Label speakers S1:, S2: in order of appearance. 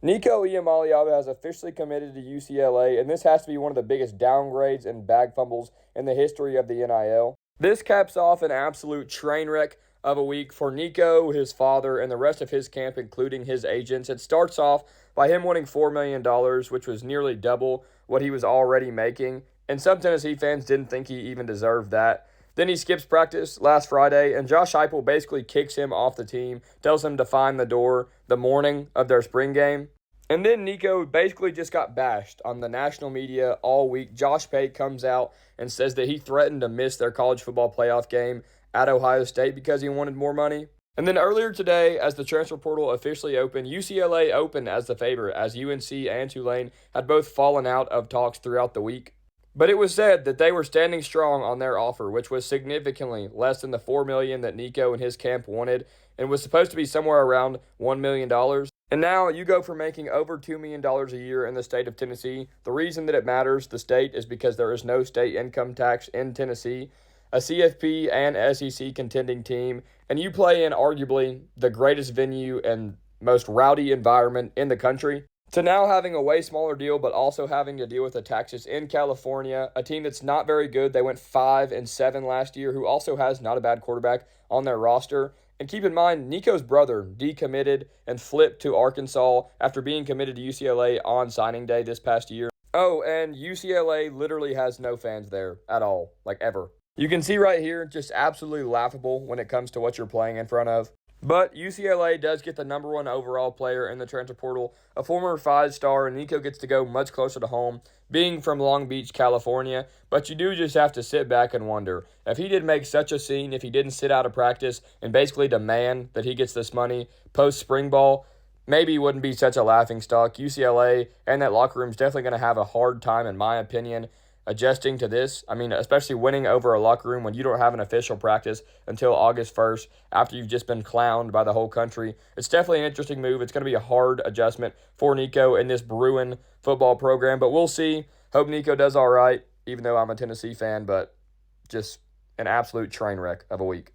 S1: Nico Iamaleava has officially committed to UCLA, and this has to be one of the biggest downgrades and bag fumbles in the history of the NIL. This caps off an absolute train wreck of a week for Nico, his father, and the rest of his camp, including his agents. It starts off by him winning $4 million, which was nearly double what he was already making, and some Tennessee fans didn't think he even deserved that. Then he skips practice last Friday, and Josh Heupel basically kicks him off the team, tells him to find the door the morning of their spring game. And then Nico basically just got bashed on the national media all week. Josh Pate comes out and says that he threatened to miss their college football playoff game at Ohio State because he wanted more money. And then earlier today, as the transfer portal officially opened, UCLA opened as the favorite, as UNC and Tulane had both fallen out of talks throughout the week. But it was said that they were standing strong on their offer, which was significantly less than the $4 million that Nico and his camp wanted, and was supposed to be somewhere around $1 million. And now you go from making over $2 million a year in the state of Tennessee. The reason that it matters, the state, is because there is no state income tax in Tennessee, a CFP and SEC contending team, and you play in arguably the greatest venue and most rowdy environment in the country, to now having a way smaller deal, but also having to deal with the taxes in California, a team that's not very good. They went 5-7 last year, who also has not a bad quarterback on their roster. And keep in mind, Nico's brother decommitted and flipped to Arkansas after being committed to UCLA on signing day this past year. Oh, and UCLA literally has no fans there at all, like ever. You can see right here, just absolutely laughable when it comes to what you're playing in front of. But UCLA does get the number one overall player in the transfer portal, a former 5-star, and Nico gets to go much closer to home, being from Long Beach, California. But you do just have to sit back and wonder, if he did make such a scene, if he didn't sit out of practice and basically demand that he gets this money post-spring ball, maybe he wouldn't be such a laughingstock. UCLA and that locker room is definitely going to have a hard time, in my opinion, adjusting to this. I mean, especially winning over a locker room when you don't have an official practice until August 1st after you've just been clowned by the whole country. It's definitely an interesting move. It's going to be a hard adjustment for Nico in this Bruin football program, but we'll see. Hope Nico does all right, even though I'm a Tennessee fan, but just an absolute train wreck of a week.